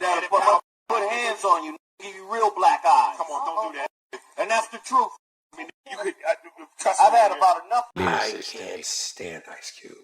That put hands on you, give you real black eyes. Come on, don't do that. And that's the truth. I mean, you could trust me. I've had about enough. I can't stand Ice Cube.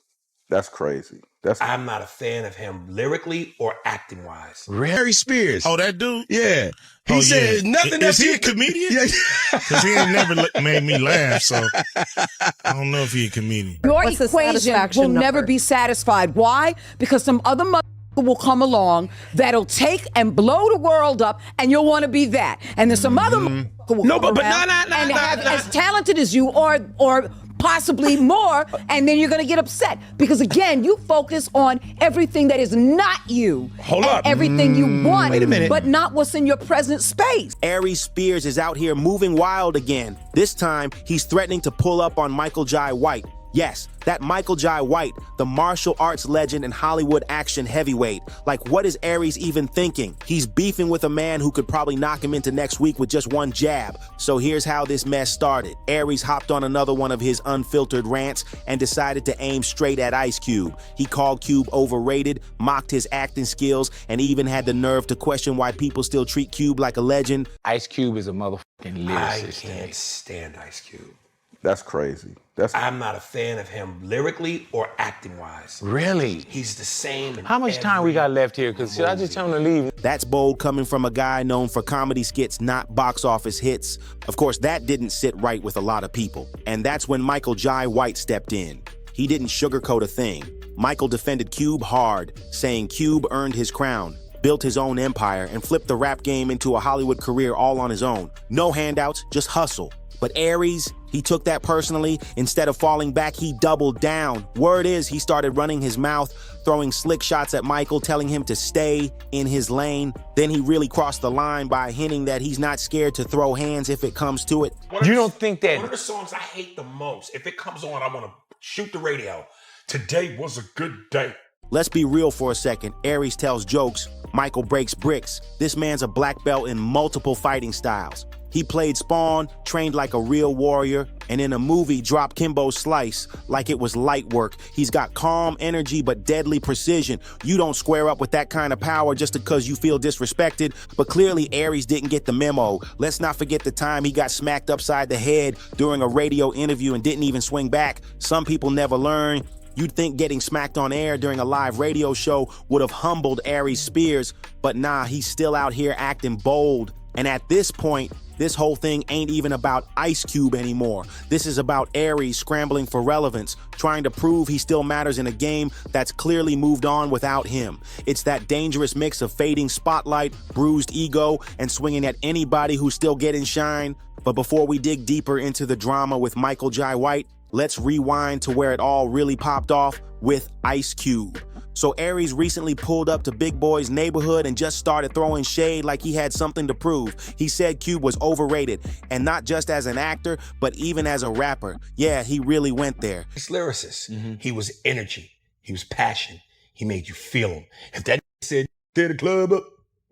That's crazy. I'm not a fan of him lyrically or acting wise. Aries Spears. Oh, that dude? Yeah. He said nothing. Is he a comedian? Yeah. Because he ain't never made me laugh, so I don't know if he a comedian. Your equation will never be satisfied. Why? Because some other mother will come along that'll take and blow the world up, and you'll want to be that. And then some other will come around and have as talented as you or possibly more, and then you're going to get upset because, again, you focus on everything that is not you. Hold up. Everything you want, Wait a minute. but not what's in your present space. Aries Spears is out here moving wild again. This time, he's threatening to pull up on Michael Jai White. Yes, that Michael Jai White, the martial arts legend and Hollywood action heavyweight. Like, what is Aries even thinking? He's beefing with a man who could probably knock him into next week with just one jab. So here's how this mess started. Aries hopped on another one of his unfiltered rants and decided to aim straight at Ice Cube. He called Cube overrated, mocked his acting skills, and even had the nerve to question why people still treat Cube like a legend. Ice Cube is a motherfucking lyricist. I can't stand Ice Cube. That's crazy. I'm not a fan of him lyrically or acting wise. Really? He's the same. How much time we got left here? Because should I just tell him to leave? That's bold coming from a guy known for comedy skits, not box office hits. Of course, that didn't sit right with a lot of people. And that's when Michael Jai White stepped in. He didn't sugarcoat a thing. Michael defended Cube hard, saying Cube earned his crown, built his own empire, and flipped the rap game into a Hollywood career all on his own. No handouts, just hustle. But Aries, he took that personally. Instead of falling back, he doubled down. Word is, he started running his mouth, throwing slick shots at Michael, telling him to stay in his lane. Then he really crossed the line by hinting that he's not scared to throw hands if it comes to it. You don't think that... One of the songs I hate the most, if it comes on, I want to shoot the radio. Today was a good day. Let's be real for a second. Aries tells jokes. Michael breaks bricks. This man's a black belt in multiple fighting styles. He played Spawn, trained like a real warrior, and in a movie dropped Kimbo's Slice like it was light work. He's got calm energy but deadly precision. You don't square up with that kind of power just because you feel disrespected. But clearly Aries didn't get the memo. Let's not forget the time he got smacked upside the head during a radio interview and didn't even swing back. Some people never learn. You'd think getting smacked on air during a live radio show would have humbled Aries Spears, but nah, he's still out here acting bold. And at this point, this whole thing ain't even about Ice Cube anymore. This is about Aries scrambling for relevance, trying to prove he still matters in a game that's clearly moved on without him. It's that dangerous mix of fading spotlight, bruised ego, and swinging at anybody who's still getting shine. But before we dig deeper into the drama with Michael Jai White, let's rewind to where it all really popped off with Ice Cube. So Aries recently pulled up to Big Boy's neighborhood and just started throwing shade like he had something to prove. He said Cube was overrated, and not just as an actor, but even as a rapper. Yeah, he really went there. He's lyricist. He was energy. He was passion. He made you feel him. If that said, tear the club up,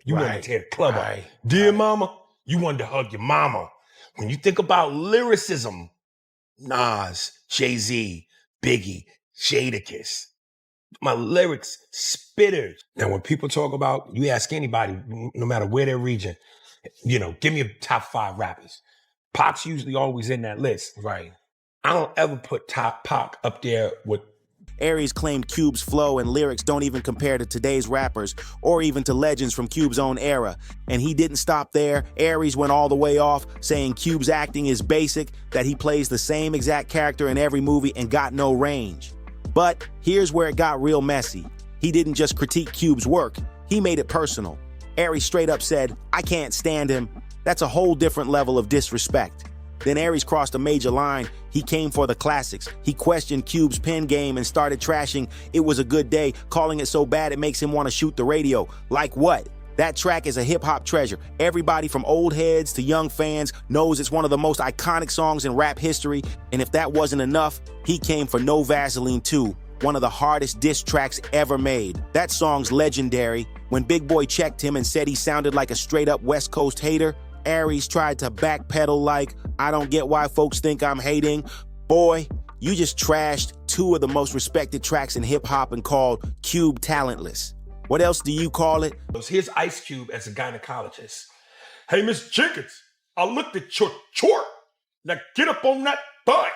you wanted to tear the club up. Dear mama, you wanted to hug your mama. When you think about lyricism, Nas, Jay-Z, Biggie, Jadakiss, my lyrics, spitters. Now, when people talk about, you ask anybody, no matter where their region, give me a top 5 rappers. Pac's usually always in that list. Right. I don't ever put Pac up there with... Aries claimed Cube's flow and lyrics don't even compare to today's rappers or even to legends from Cube's own era. And he didn't stop there. Aries went all the way off, saying Cube's acting is basic, that he plays the same exact character in every movie and got no range. But here's where it got real messy. He didn't just critique Cube's work, he made it personal. Aries straight up said, "I can't stand him." That's a whole different level of disrespect. Then Aries crossed a major line. He came for the classics. He questioned Cube's pen game and started trashing It Was a Good Day, calling it so bad it makes him want to shoot the radio. Like what? That track is a hip-hop treasure. Everybody from old heads to young fans knows it's one of the most iconic songs in rap history. And if that wasn't enough, he came for No Vaseline 2, one of the hardest diss tracks ever made. That song's legendary. When Big Boy checked him and said he sounded like a straight-up West Coast hater, Aries tried to backpedal like, "I don't get why folks think I'm hating." Boy, you just trashed 2 of the most respected tracks in hip-hop and called Cube talentless. What else do you call it? Here's Ice Cube as a gynecologist. Hey, Miss Jenkins, I looked at your chart. Now get up on that butt.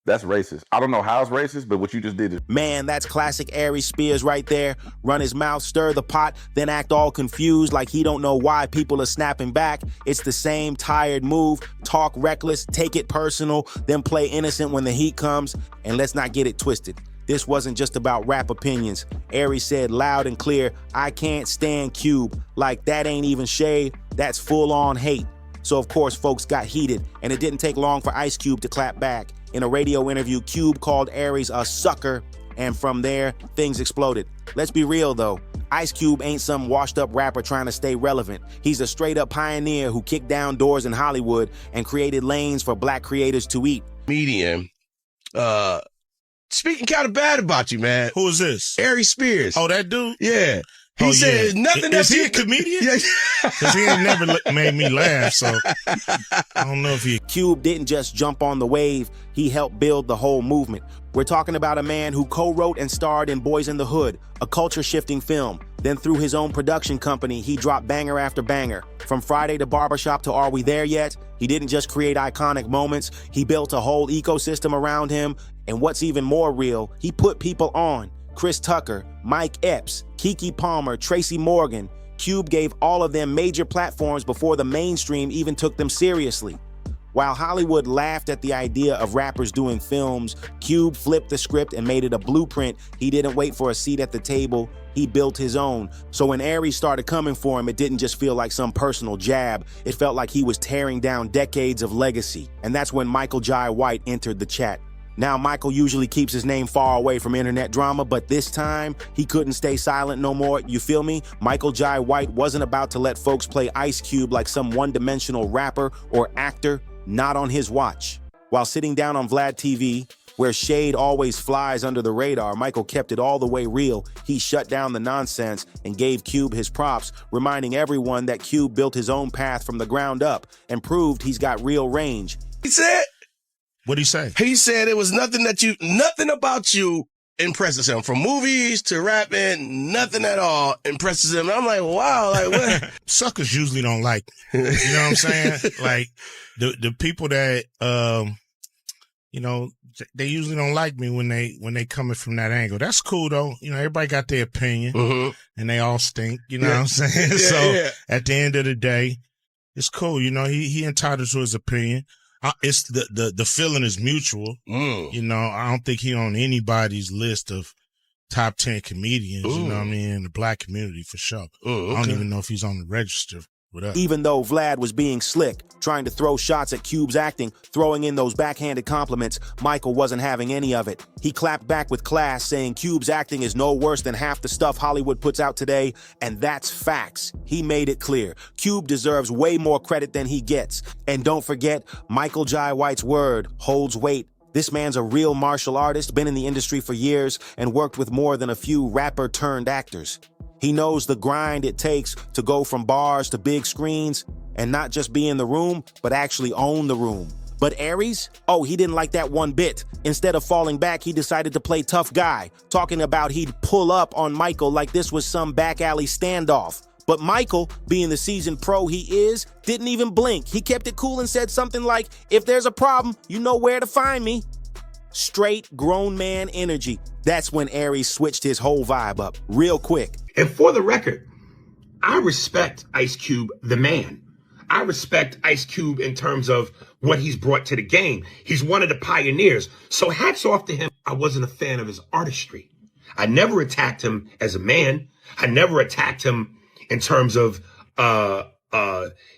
That's racist. I don't know how it's racist, but what you just did is... Man, that's classic Aries Spears right there. Run his mouth, stir the pot, then act all confused like he don't know why people are snapping back. It's the same tired move. Talk reckless, take it personal, then play innocent when the heat comes. And let's not get it twisted. This wasn't just about rap opinions. Aries said loud and clear, I can't stand Cube. Like that ain't even shade, that's full-on hate. So of course folks got heated, and it didn't take long for Ice Cube to clap back. In a radio interview, Cube called Aries a sucker, and from there, things exploded. Let's be real though, Ice Cube ain't some washed up rapper trying to stay relevant. He's a straight up pioneer who kicked down doors in Hollywood and created lanes for black creators to eat. Medium, speaking kind of bad about you, man. Who is this? Aries Spears. Oh, that dude? Yeah. He said nothing. Is he a comedian? Yeah. Because he ain't never made me laugh, so I don't know if he... Cube didn't just jump on the wave, he helped build the whole movement. We're talking about a man who co-wrote and starred in Boys in the Hood, a culture-shifting film. Then through his own production company, he dropped banger after banger. From Friday to Barbershop to Are We There Yet? He didn't just create iconic moments, he built a whole ecosystem around him. And what's even more real, he put people on. Chris Tucker, Mike Epps, Keke Palmer, Tracy Morgan. Cube gave all of them major platforms before the mainstream even took them seriously. While Hollywood laughed at the idea of rappers doing films, Cube flipped the script and made it a blueprint. He didn't wait for a seat at the table, he built his own. So when Aries started coming for him, it didn't just feel like some personal jab. It felt like he was tearing down decades of legacy. And that's when Michael Jai White entered the chat. Now, Michael usually keeps his name far away from internet drama, but this time, he couldn't stay silent no more. You feel me? Michael Jai White wasn't about to let folks play Ice Cube like some one-dimensional rapper or actor, not on his watch. While sitting down on Vlad TV, where shade always flies under the radar, Michael kept it all the way real. He shut down the nonsense and gave Cube his props, reminding everyone that Cube built his own path from the ground up and proved he's got real range. He said... What'd he say? He said it was nothing about you impresses him. From movies to rapping, nothing at all impresses him. I'm like, wow, like what? Suckers usually don't like me. You know what I'm saying? Like the people that you know, they usually don't like me when they coming from that angle. That's cool though. You know, everybody got their opinion and they all stink. You know what I'm saying? At the end of the day, it's cool. You know, he entitled to his opinion. It's the feeling is mutual. You know, I don't think he on anybody's list of top 10 comedians, you know what I mean, in the black community for sure. I don't even know if he's on the register with us. Even though Vlad was being slick, trying to throw shots at Cube's acting, throwing in those backhanded compliments, Michael wasn't having any of it. He clapped back with class, saying Cube's acting is no worse than half the stuff Hollywood puts out today, and that's facts. He made it clear. Cube deserves way more credit than he gets. And don't forget, Michael Jai White's word holds weight. This man's a real martial artist, been in the industry for years, and worked with more than a few rapper-turned-actors. He knows the grind it takes to go from bars to big screens and not just be in the room, but actually own the room. But Aries? Oh, he didn't like that one bit. Instead of falling back, he decided to play tough guy, talking about he'd pull up on Michael like this was some back alley standoff. But Michael, being the seasoned pro he is, didn't even blink. He kept it cool and said something like, if there's a problem, you know where to find me. Straight grown man energy. That's when Aries switched his whole vibe up real quick. And for the record, I respect Ice Cube, the man. I respect Ice Cube in terms of what he's brought to the game. He's one of the pioneers. So hats off to him. I wasn't a fan of his artistry. I never attacked him as a man. I never attacked him in terms of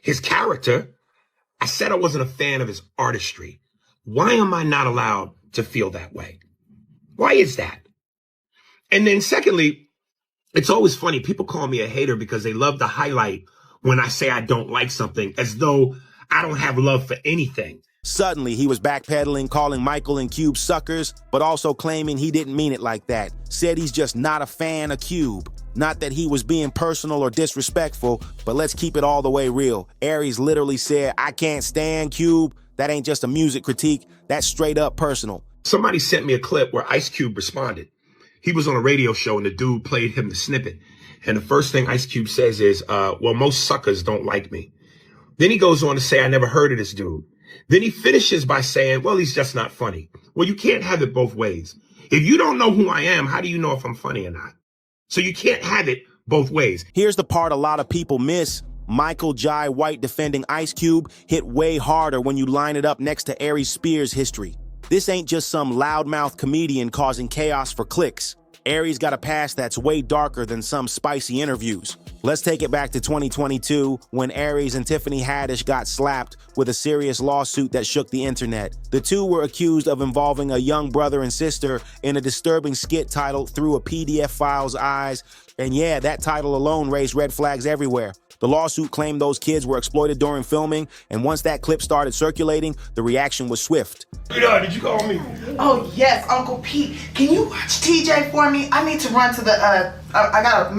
his character. I said I wasn't a fan of his artistry. Why am I not allowed to feel that way? Why is that? And then secondly, it's always funny. People call me a hater because they love to highlight when I say I don't like something as though I don't have love for anything. Suddenly, he was backpedaling, calling Michael and Cube suckers, but also claiming he didn't mean it like that. Said he's just not a fan of Cube. Not that he was being personal or disrespectful, but let's keep it all the way real. Aries literally said, I can't stand Cube. That ain't just a music critique. That's straight up personal. Somebody sent me a clip where Ice Cube responded. He was on a radio show and the dude played him the snippet. And the first thing Ice Cube says is, well, most suckers don't like me. Then he goes on to say, I never heard of this dude. Then he finishes by saying, well, he's just not funny. Well, you can't have it both ways. If you don't know who I am, how do you know if I'm funny or not? So you can't have it both ways. Here's the part a lot of people miss. Michael Jai White defending Ice Cube hit way harder when you line it up next to Aries Spears' history. This ain't just some loudmouth comedian causing chaos for clicks. Aries got a past that's way darker than some spicy interviews. Let's take it back to 2022 when Aries and Tiffany Haddish got slapped with a serious lawsuit that shook the internet. The two were accused of involving a young brother and sister in a disturbing skit titled Through a PDF File's Eyes. And yeah, that title alone raised red flags everywhere. The lawsuit claimed those kids were exploited during filming, and once that clip started circulating, the reaction was swift. Did you call me? Oh, yes, Uncle Pete. Can you watch TJ for me? I need to run to the, I gotta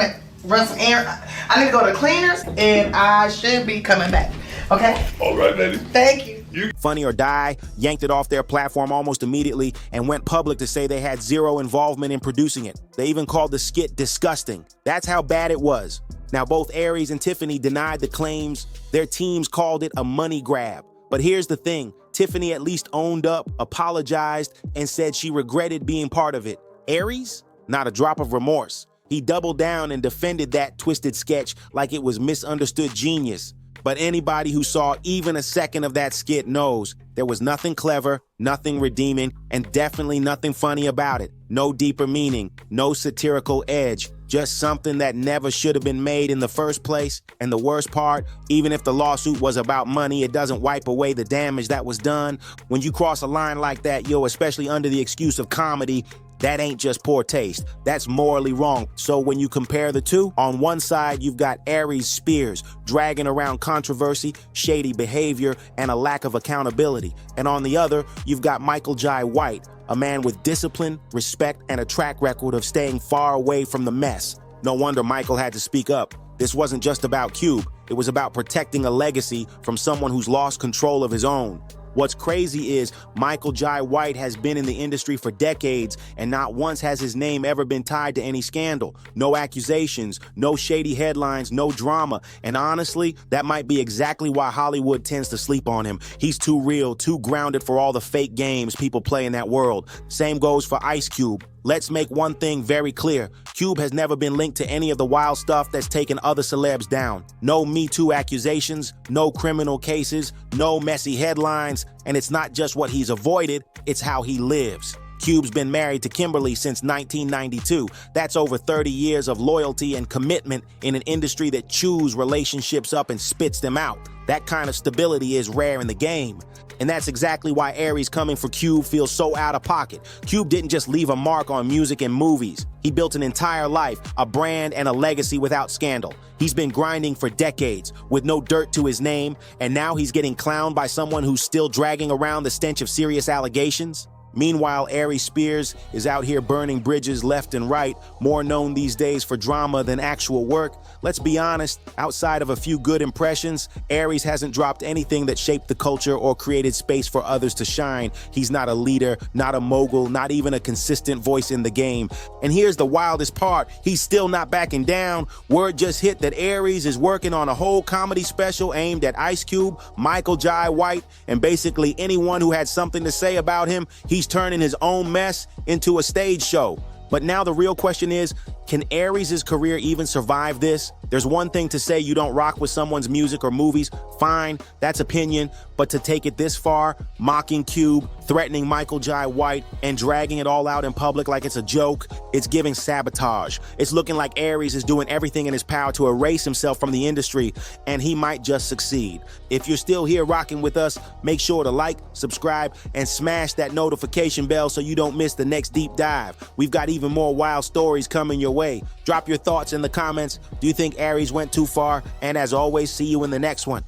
run some errands. I need to go to the cleaners, and I should be coming back, okay? All right, baby. Thank you. Funny or Die yanked it off their platform almost immediately and went public to say they had zero involvement in producing it. They even called the skit disgusting. That's how bad it was. Now, both Aries and Tiffany denied the claims. Their teams called it a money grab. But here's the thing. Tiffany at least owned up, apologized, and said she regretted being part of it. Aries? Not a drop of remorse. He doubled down and defended that twisted sketch like it was misunderstood genius. But anybody who saw even a second of that skit knows there was nothing clever, nothing redeeming, and definitely nothing funny about it. No deeper meaning, no satirical edge, just something that never should have been made in the first place. And the worst part, even if the lawsuit was about money, it doesn't wipe away the damage that was done. When you cross a line like that, especially under the excuse of comedy, that ain't just poor taste. That's morally wrong. So when you compare the two, on one side, you've got Aries Spears dragging around controversy, shady behavior, and a lack of accountability. And on the other, you've got Michael Jai White, a man with discipline, respect, and a track record of staying far away from the mess. No wonder Michael had to speak up. This wasn't just about Cube. It was about protecting a legacy from someone who's lost control of his own. What's crazy is Michael Jai White has been in the industry for decades, and not once has his name ever been tied to any scandal. No accusations, no shady headlines, no drama. And honestly, that might be exactly why Hollywood tends to sleep on him. He's too real, too grounded for all the fake games people play in that world. Same goes for Ice Cube. Let's make one thing very clear. Cube has never been linked to any of the wild stuff that's taken other celebs down. No Me Too accusations, no criminal cases, no messy headlines, and it's not just what he's avoided, it's how he lives. Cube's been married to Kimberly since 1992. That's over 30 years of loyalty and commitment in an industry that chews relationships up and spits them out. That kind of stability is rare in the game. And that's exactly why Aries coming for Cube feels so out of pocket. Cube didn't just leave a mark on music and movies. He built an entire life, a brand, and a legacy without scandal. He's been grinding for decades with no dirt to his name, and now he's getting clowned by someone who's still dragging around the stench of serious allegations. Meanwhile, Aries Spears is out here burning bridges left and right, more known these days for drama than actual work. Let's be honest, outside of a few good impressions, Aries hasn't dropped anything that shaped the culture or created space for others to shine. He's not a leader, not a mogul, not even a consistent voice in the game. And here's the wildest part, he's still not backing down. Word just hit that Aries is working on a whole comedy special aimed at Ice Cube, Michael Jai White, and basically anyone who had something to say about him. He's turning his own mess into a stage show. But now the real question is, can Aries' career even survive this? There's one thing to say you don't rock with someone's music or movies, fine, that's opinion, but to take it this far, mocking Cube, threatening Michael Jai White, and dragging it all out in public like it's a joke, it's giving sabotage. It's looking like Aries is doing everything in his power to erase himself from the industry, and he might just succeed. If you're still here rocking with us, make sure to like, subscribe, and smash that notification bell so you don't miss the next deep dive. We've got even more wild stories coming your way. Drop your thoughts in the comments. Do you think Aries went too far? And as always, see you in the next one.